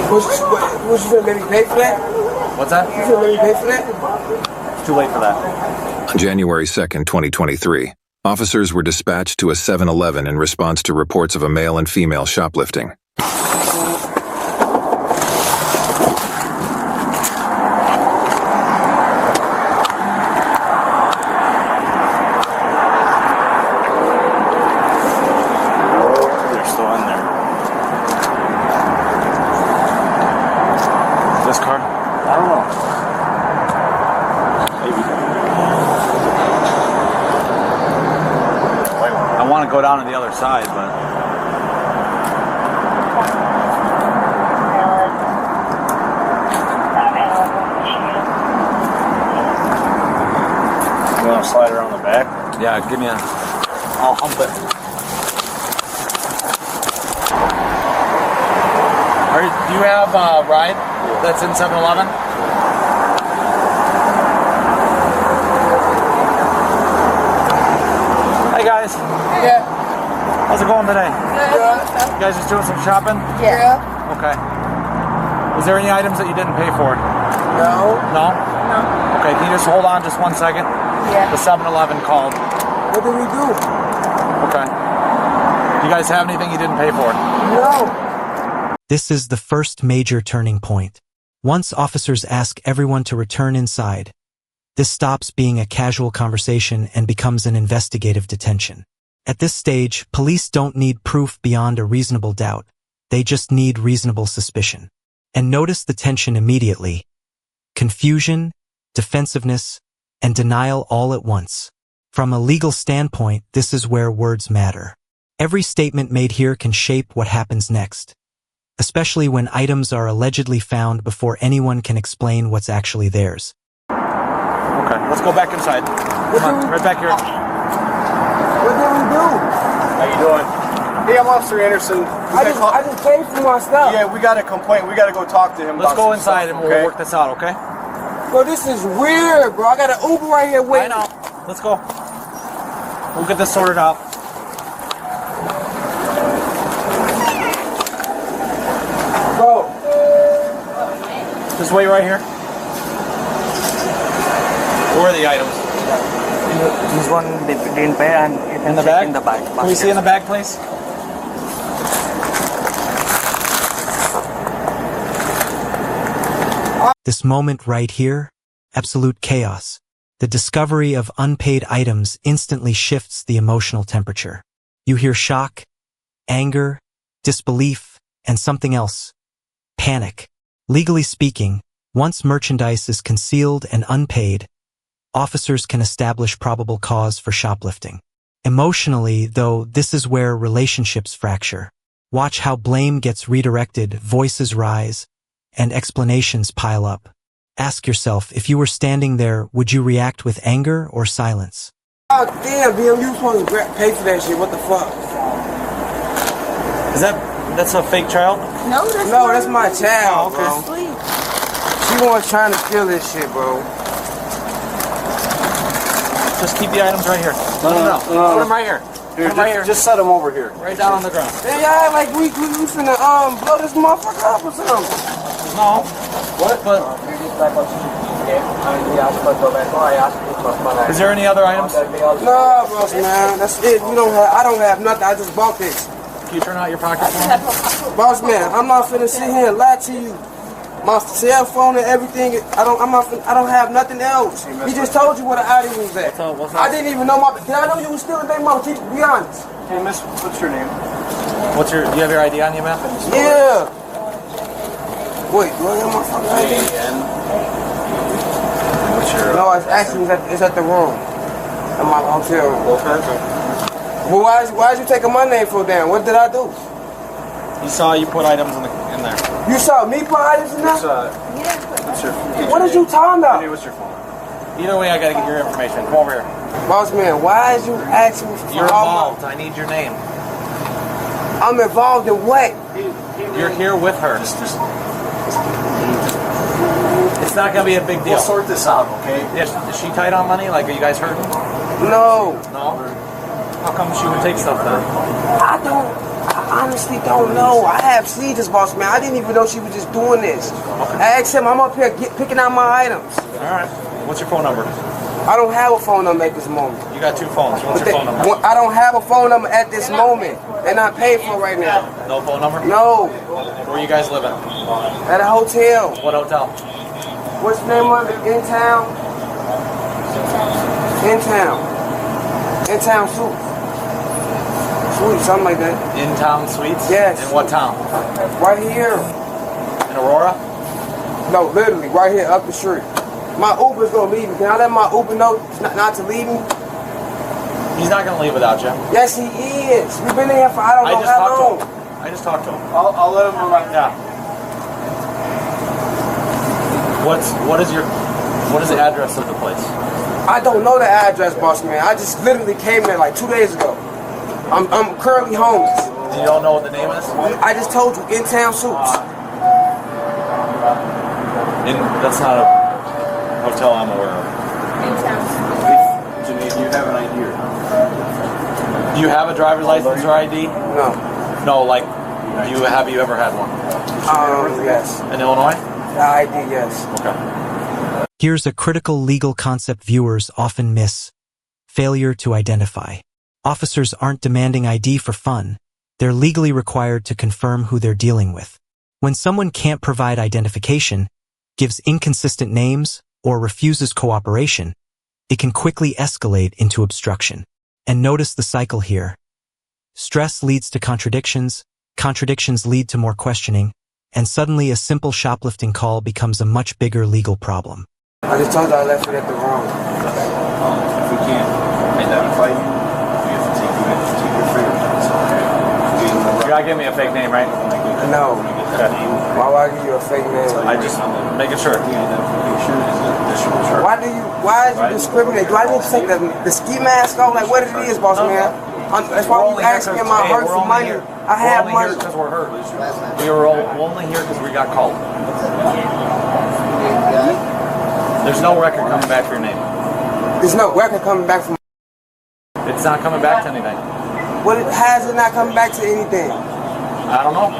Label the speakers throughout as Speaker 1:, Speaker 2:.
Speaker 1: Was you gonna make me pay for that?
Speaker 2: What's that?
Speaker 1: You gonna make me pay for that?
Speaker 2: Too late for that.
Speaker 3: On January 2nd, 2023, officers were dispatched to a 7-Eleven in response to reports of a male and female shoplifting.
Speaker 2: Go down to the other side, but
Speaker 4: you want to slide around the back?
Speaker 2: Yeah, give me a. I'll hump it. Do you have a ride that's in 7-Eleven? Hey guys.
Speaker 1: Yeah.
Speaker 2: How's it going today?
Speaker 1: Good.
Speaker 2: You guys just doing some shopping?
Speaker 1: Yeah.
Speaker 2: Okay. Was there any items that you didn't pay for?
Speaker 1: No.
Speaker 2: No?
Speaker 1: No.
Speaker 2: Okay, can you just hold on just 1 second?
Speaker 1: Yeah.
Speaker 2: The 7-Eleven called.
Speaker 1: What did we do?
Speaker 2: Okay. You guys have anything you didn't pay for?
Speaker 1: No.
Speaker 5: This is the first major turning point. Once officers ask everyone to return inside, this stops being a casual conversation and becomes an investigative detention. At this stage, police don't need proof beyond a reasonable doubt. They just need reasonable suspicion. And notice the tension immediately. Confusion, defensiveness, and denial all at once. From a legal standpoint, this is where words matter. Every statement made here can shape what happens next, especially when items are allegedly found before anyone can explain what's actually theirs.
Speaker 2: Okay, let's go back inside. Come on, right back here.
Speaker 1: What did we do?
Speaker 4: How you doing? Hey, I'm Officer Anderson.
Speaker 1: I just paid for my stuff.
Speaker 4: Yeah, we got a complaint. We got to go talk to him.
Speaker 2: Let's
Speaker 4: about
Speaker 2: go
Speaker 4: some
Speaker 2: inside
Speaker 4: stuff,
Speaker 2: and we'll work this out, okay?
Speaker 1: Bro, this is weird, bro. I got an Uber right here waiting.
Speaker 2: I know. Let's go. We'll get this sorted out.
Speaker 1: Bro.
Speaker 2: Just wait right here. Where are the items?
Speaker 6: This one didn't pay and you can
Speaker 2: In the
Speaker 6: check
Speaker 2: bag?
Speaker 6: in the bag.
Speaker 2: Can we see in the bag, please?
Speaker 5: This moment right here, absolute chaos. The discovery of unpaid items instantly shifts the emotional temperature. You hear shock, anger, disbelief, and something else. Panic. Legally speaking, once merchandise is concealed and unpaid, officers can establish probable cause for shoplifting. Emotionally, though, this is where relationships fracture. Watch how blame gets redirected, voices rise, and explanations pile up. Ask yourself, if you were standing there, would you react with anger or silence?
Speaker 1: Oh, damn, BM, you supposed to pay for that shit. What the fuck?
Speaker 2: That's a fake child?
Speaker 1: No, that's my child,
Speaker 2: Oh,
Speaker 1: bro. She was trying to steal this shit, bro.
Speaker 2: Just keep the items right here. No. Put them right here.
Speaker 4: Here,
Speaker 2: Put them right here.
Speaker 4: just set them over here.
Speaker 2: Right down on the ground.
Speaker 1: Hey, y'all, like we finna blow this motherfucker up or something.
Speaker 2: No. What? But is there any other items?
Speaker 1: No, bros, man. That's it. I don't have nothing. I just bought this.
Speaker 2: Can you turn out your pocket for me?
Speaker 1: Boss man, I'm not finna sit here and lie to you. My cell phone and everything. I don't have nothing else. He just told you where the item was at.
Speaker 2: What's
Speaker 1: I didn't even know did I know you was stealing their mama? Be honest.
Speaker 4: Hey, miss, what's your name?
Speaker 2: Do you have your ID on you, man?
Speaker 1: Yeah. Wait, do I have my fucking ID?
Speaker 4: What's your...
Speaker 1: No, it's at the room. In my hotel room.
Speaker 4: Okay.
Speaker 1: Well, why'd you taking my name for down? What did I do?
Speaker 2: You saw you put items in there.
Speaker 1: You saw me put items in there?
Speaker 4: What's your...
Speaker 1: What are you talking about?
Speaker 4: What's your phone?
Speaker 2: Either way, I gotta get your information. Come over here.
Speaker 1: Boss man, why is you asking me for
Speaker 2: You're
Speaker 1: all
Speaker 2: involved. I need your name.
Speaker 1: I'm involved in what?
Speaker 2: You're here with her. It's not gonna be a big deal.
Speaker 4: We'll sort this out, okay?
Speaker 2: Is she tight on money? Like, are you guys hurting?
Speaker 1: No.
Speaker 2: No? How come she would take stuff then?
Speaker 1: I don't. I honestly don't know. I have seizures, boss man. I didn't even know she was just doing this. I asked him, I'm up here picking out my items.
Speaker 2: All right. What's your phone number?
Speaker 1: I don't have a phone number at this moment.
Speaker 2: You got 2 phones. What's your phone number?
Speaker 1: I don't have a phone number at this moment. They're not paid for right now.
Speaker 2: No phone number?
Speaker 1: No.
Speaker 2: Where you guys living?
Speaker 1: At a hotel.
Speaker 2: What hotel?
Speaker 1: What's the name of it? In town? In town. In town suits. Suites, something like that.
Speaker 2: In town suites?
Speaker 1: Yes.
Speaker 2: In what town?
Speaker 1: Right here.
Speaker 2: In Aurora?
Speaker 1: No, literally, right here up the street. My Uber's gonna leave me. Can I let my Uber know not to leave me?
Speaker 2: He's not gonna leave without you.
Speaker 1: Yes, he is. We've been in here for I don't know how long.
Speaker 2: I just talked to him.
Speaker 4: I'll let him know right now.
Speaker 2: What is the address of the place?
Speaker 1: I don't know the address, boss man. I just literally came there like 2 days ago. I'm currently homeless.
Speaker 2: You don't know what the name is?
Speaker 1: I just told you, In Town Suits.
Speaker 2: That's not a hotel I'm aware of.
Speaker 4: Janine, do you have an ID?
Speaker 2: Do you have a driver's license or ID?
Speaker 1: No.
Speaker 2: No, like, have you ever had one?
Speaker 1: Yes.
Speaker 2: In Illinois?
Speaker 1: The ID, yes.
Speaker 2: Okay.
Speaker 5: Here's a critical legal concept viewers often miss: failure to identify. Officers aren't demanding ID for fun. They're legally required to confirm who they're dealing with. When someone can't provide identification, gives inconsistent names, or refuses cooperation, it can quickly escalate into obstruction. And notice the cycle here. Stress leads to contradictions, contradictions lead to more questioning, and suddenly a simple shoplifting call becomes a much bigger legal problem.
Speaker 1: I just told you I left it at the room.
Speaker 4: If we can't identify you, we have to take your fingerprints, okay?
Speaker 2: You're not giving me a fake name, right?
Speaker 1: No.
Speaker 2: Okay.
Speaker 1: Why would I give you a fake name?
Speaker 2: I just making sure.
Speaker 1: Why is you discriminate? Do I need to take the ski mask off? Like what it is, boss man? That's why you asking me my hurt for money. I have money.
Speaker 2: Because we're hurt. We were only here because we got called. There's no record coming back for your name.
Speaker 1: There's no record coming back from.
Speaker 2: It's not coming back to anything.
Speaker 1: How is it not coming back to anything?
Speaker 2: I don't know.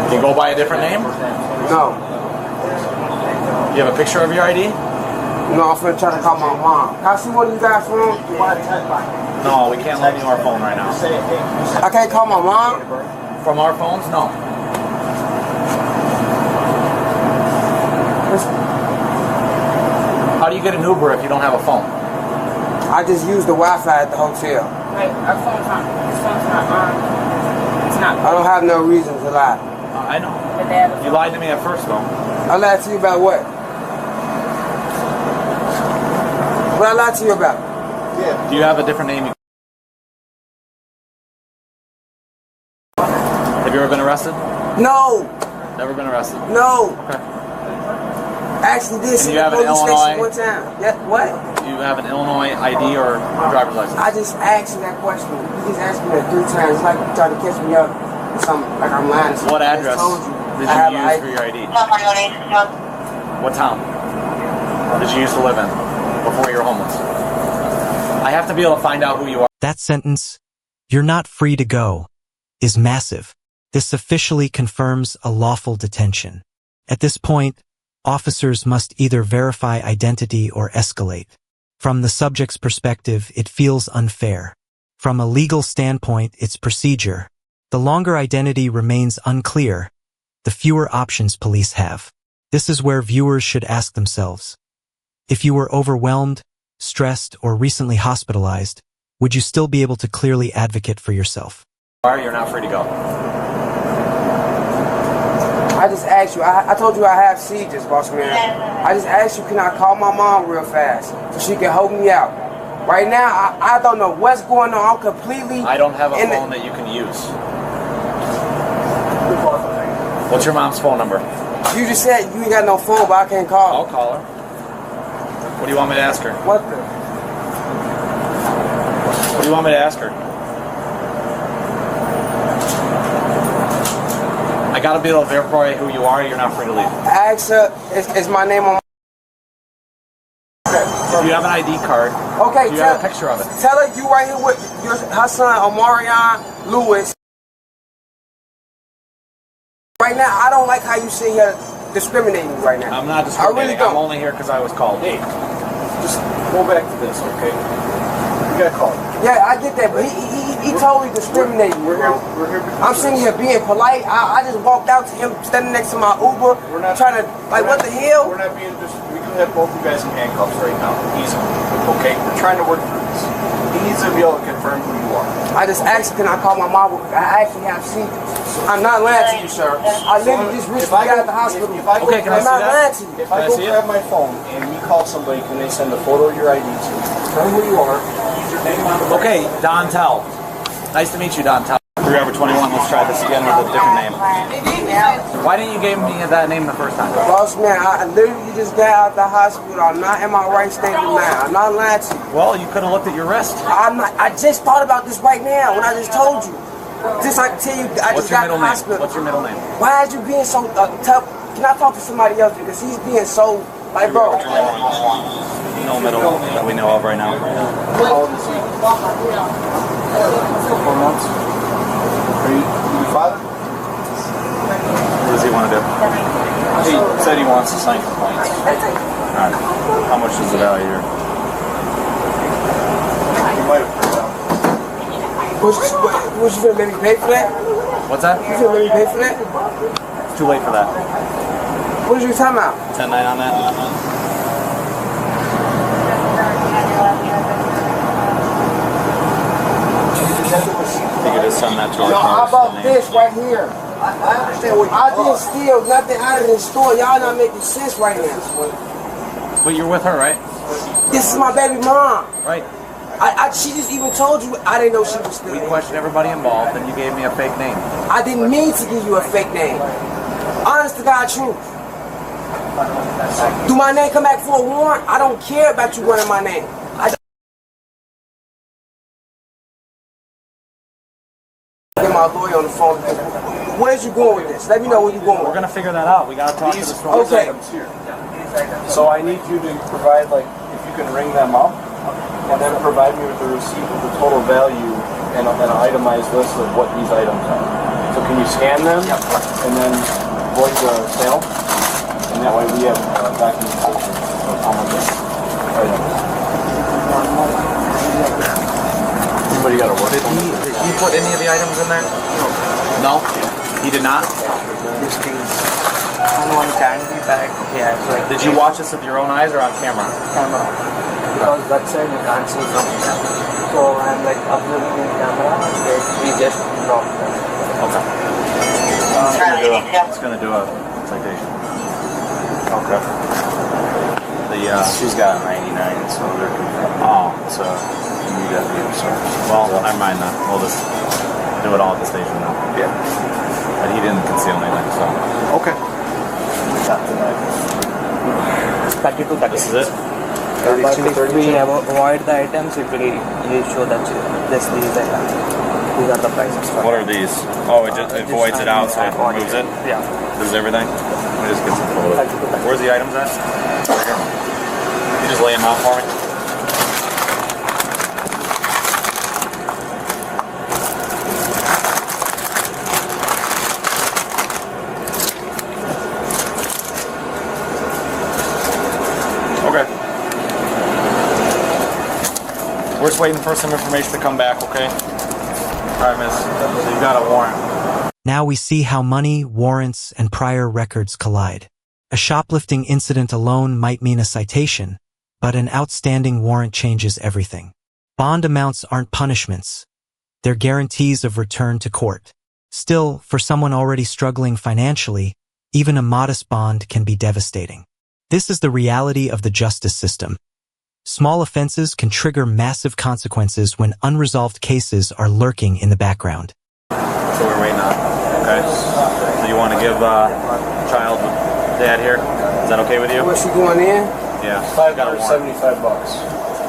Speaker 2: You go by a different name?
Speaker 1: No.
Speaker 2: You have a picture of your ID?
Speaker 1: No, I'm finna try to call my mom. Can I see one of you guys' phone?
Speaker 2: No, we can't lend you our phone right now.
Speaker 1: I can't call my mom?
Speaker 2: From our phones? No. How do you get an Uber if you don't have a phone?
Speaker 1: I just use the Wi-Fi at the hotel.
Speaker 7: Wait, our phone's not. His phone's not on. It's not.
Speaker 1: I don't have no reason to lie.
Speaker 2: I know.
Speaker 7: But they have a
Speaker 2: You lied to me at first, though.
Speaker 1: I lied to you about what? What I lied to you about?
Speaker 2: Do you have a different name? Have you ever been arrested?
Speaker 1: No.
Speaker 2: Never been arrested?
Speaker 1: No.
Speaker 2: Okay.
Speaker 1: Actually, did see
Speaker 2: you
Speaker 1: the
Speaker 2: have an
Speaker 1: police station
Speaker 2: Illinois-
Speaker 1: one time. Yeah, what?
Speaker 2: Do you have an Illinois ID or driver's license?
Speaker 1: I just asked you that question. You just asked me that 3 times. It's like you tried to catch me up. Like I'm lying to you.
Speaker 2: What
Speaker 1: I just
Speaker 2: address
Speaker 1: told
Speaker 2: did
Speaker 1: I
Speaker 2: you
Speaker 1: have
Speaker 2: use
Speaker 1: an
Speaker 2: for your ID? What town did you used to live in before you were homeless? I have to be able to find out who you are.
Speaker 5: That sentence, "You're not free to go," is massive. This officially confirms a lawful detention. At this point, officers must either verify identity or escalate. From the subject's perspective, it feels unfair. From a legal standpoint, it's procedure. The longer identity remains unclear, the fewer options police have. This is where viewers should ask themselves, if you were overwhelmed, stressed, or recently hospitalized, would you still be able to clearly advocate for yourself?
Speaker 2: You're not free to go.
Speaker 1: I just asked you. I told you I have seizures, boss man. I just asked you, can I call my mom real fast so she can help me out? Right now, I don't know what's going on. I'm completely.
Speaker 2: I don't have a phone that you can use. What's your mom's phone number?
Speaker 1: You just said you ain't got no phone, but I can't call.
Speaker 2: I'll call her. What do you want me to ask her?
Speaker 1: What the?
Speaker 2: What do you want me to ask her? I gotta be able to verify who you are. You're not free to leave.
Speaker 1: Ask her. Is my name on?
Speaker 2: Do you have an ID card?
Speaker 1: Okay,
Speaker 2: Do you have a picture of it?
Speaker 1: Tell her you right here with her son, Omarion Lewis. Right now, I don't like how you sit here discriminating right now.
Speaker 2: I'm not discriminating.
Speaker 1: I really don't.
Speaker 2: I'm only here because I was called.
Speaker 4: Hey, just go back to this, okay? You got called.
Speaker 1: Yeah, I get that, but he totally discriminating.
Speaker 4: We're here
Speaker 1: I'm sitting here being polite. I just walked out to him standing next to my Uber, trying to, like, what the hell?
Speaker 4: We're not being we do have both you guys in handcuffs right now. Easy. Okay? We're trying to work through this. He needs to be able to confirm who you are.
Speaker 1: I just asked, can I call my mom? I actually have seizures. I'm not lying to you, sir. I literally just recently got out of the hospital.
Speaker 2: Okay, can I
Speaker 1: I'm
Speaker 2: see
Speaker 1: not
Speaker 2: that?
Speaker 1: lying to you.
Speaker 4: If I go grab my phone and we call somebody, can they send a photo of your ID to me? Tell me who you are. Use your name on the
Speaker 2: Okay, Don Tell. Nice to meet you, Don Tell. Forever 21, let's try this again with a different name. Why didn't you give me that name the first time?
Speaker 1: Boss man, I literally just got out of the hospital. I'm not in my right state of mind. I'm not lying to you.
Speaker 2: Well, you could have looked at your wrist.
Speaker 1: I just thought about this right now when I just told you. Just I can tell you, I
Speaker 2: What's
Speaker 1: just
Speaker 2: your
Speaker 1: got out
Speaker 2: middle
Speaker 1: of the
Speaker 2: name?
Speaker 1: hospital.
Speaker 2: What's your middle name?
Speaker 1: Why is you being so tough? Can I talk to somebody else? Because he's being so, like, bro.
Speaker 2: No middle that we know of right now.
Speaker 4: How old is he? 4 months. Are you your father?
Speaker 2: What does he want to do?
Speaker 4: He said he wants to sign complaints.
Speaker 2: Alright. How much is the value here?
Speaker 4: He might have put it out.
Speaker 1: Was you gonna make me pay for that?
Speaker 2: What's that?
Speaker 1: You gonna make me pay for that?
Speaker 2: It's too late for that.
Speaker 1: What did you talking about?
Speaker 2: 10-9 on that? You could just send that to our
Speaker 1: How
Speaker 2: cars.
Speaker 1: about this right here?
Speaker 4: I understand what
Speaker 1: I didn't steal nothing out of this store. Y'all not making sense right now.
Speaker 2: But you're with her, right?
Speaker 1: This is my baby mom.
Speaker 2: Right.
Speaker 1: She just even told you I didn't know she was
Speaker 2: We
Speaker 1: stealing.
Speaker 2: questioned everybody involved, and you gave me a fake name.
Speaker 1: I didn't mean to give you a fake name. Honest to God truth. Do my name come back for a warrant? I don't care about you running my name. Get my lawyer on the phone. Where's you going with this? Let me know where you going.
Speaker 2: We're gonna figure that out. We gotta talk to the store.
Speaker 1: Okay.
Speaker 4: items here. So I need you to provide, like, if you can ring them up, and then provide me with the receipt of the total value and an itemized list of what these items are. So can you scan them and then void the sale? And that way we have documentation of how much this item is. Anybody got a work?
Speaker 2: Did he put any of the items in there? No. He did not?
Speaker 6: These things. On one candy bag, he has like.
Speaker 2: Did you watch this with your own eyes or on camera?
Speaker 6: Camera. Because that side you can't see from here. So I'm like observing in camera. We just dropped them.
Speaker 2: Okay. It's gonna do a citation. Okay.
Speaker 4: She's got a 99, so they're confirmed.
Speaker 2: Oh.
Speaker 4: So you need that to be observed.
Speaker 2: Well, never mind then. We'll just do it all at the station now.
Speaker 4: Yeah.
Speaker 2: But he didn't conceal anything, so. Okay.
Speaker 4: Got the knife.
Speaker 6: 32, 30.
Speaker 2: This is it?
Speaker 6: But if we avoid the items, it will show that this these items. These are the prices.
Speaker 2: What are these? Oh, it voids it out, so it removes it?
Speaker 6: Yeah.
Speaker 2: This is everything? Let me just get some photos. Where's the items at? You just lay them out for me? Okay. We're just waiting for some information to come back, okay? Alright, miss. So you got a warrant.
Speaker 5: Now we see how money, warrants, and prior records collide. A shoplifting incident alone might mean a citation, but an outstanding warrant changes everything. Bond amounts aren't punishments. They're guarantees of return to court. Still, for someone already struggling financially, even a modest bond can be devastating. This is the reality of the justice system. Small offenses can trigger massive consequences when unresolved cases are lurking in the background.
Speaker 2: So we're waiting on. Okay. So you want to give child dad here? Is that okay with you?
Speaker 1: What's she going in?
Speaker 2: Yeah.
Speaker 4: $575.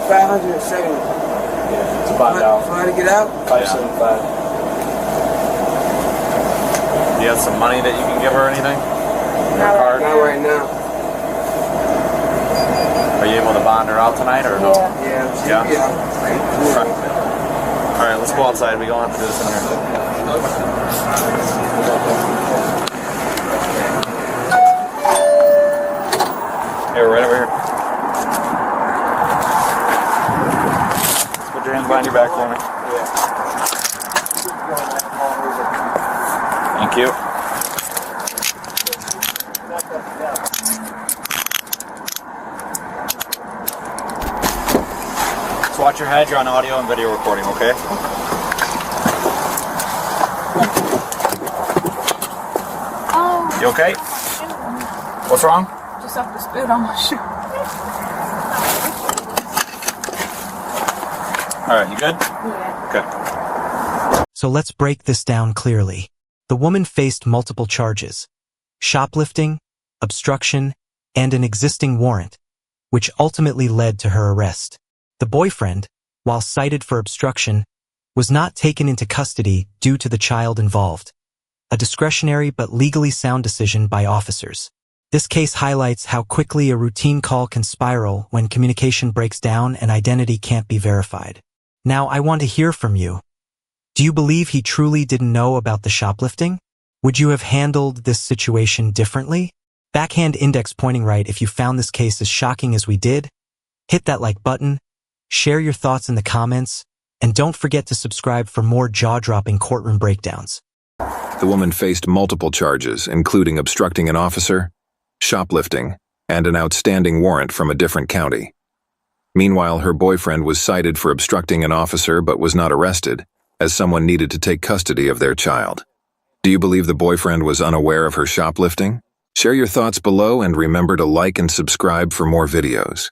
Speaker 1: 570.
Speaker 4: Yeah, it's about out.
Speaker 1: For her to get out?
Speaker 4: 575.
Speaker 2: Do you have some money that you can give her or anything?
Speaker 1: Not right now.
Speaker 2: Are you able to bond her out tonight or no?
Speaker 1: Yeah.
Speaker 2: All right, let's go outside. We don't have to do this in here. Here, right over here. Let's put your hands behind your back for me. Thank you. Just watch your head. You're on audio and video recording, okay?
Speaker 7: Oh.
Speaker 2: You okay? What's wrong?
Speaker 7: Just have to spit on my shoe.
Speaker 2: All right, you good?
Speaker 7: Yeah.
Speaker 2: Okay.
Speaker 5: So let's break this down clearly. The woman faced multiple charges: shoplifting, obstruction, and an existing warrant, which ultimately led to her arrest. The boyfriend, while cited for obstruction, was not taken into custody due to the child involved, a discretionary but legally sound decision by officers. This case highlights how quickly a routine call can spiral when communication breaks down and identity can't be verified. Now, I want to hear from you. Do you believe he truly didn't know about the shoplifting? Would you have handled this situation differently? Backhand index pointing right if you found this case as shocking as we did. Hit that like button, share your thoughts in the comments, and don't forget to subscribe for more jaw-dropping courtroom breakdowns.
Speaker 3: The woman faced multiple charges, including obstructing an officer, shoplifting, and an outstanding warrant from a different county. Meanwhile, her boyfriend was cited for obstructing an officer but was not arrested, as someone needed to take custody of their child. Do you believe the boyfriend was unaware of her shoplifting? Share your thoughts below and remember to like and subscribe for more videos.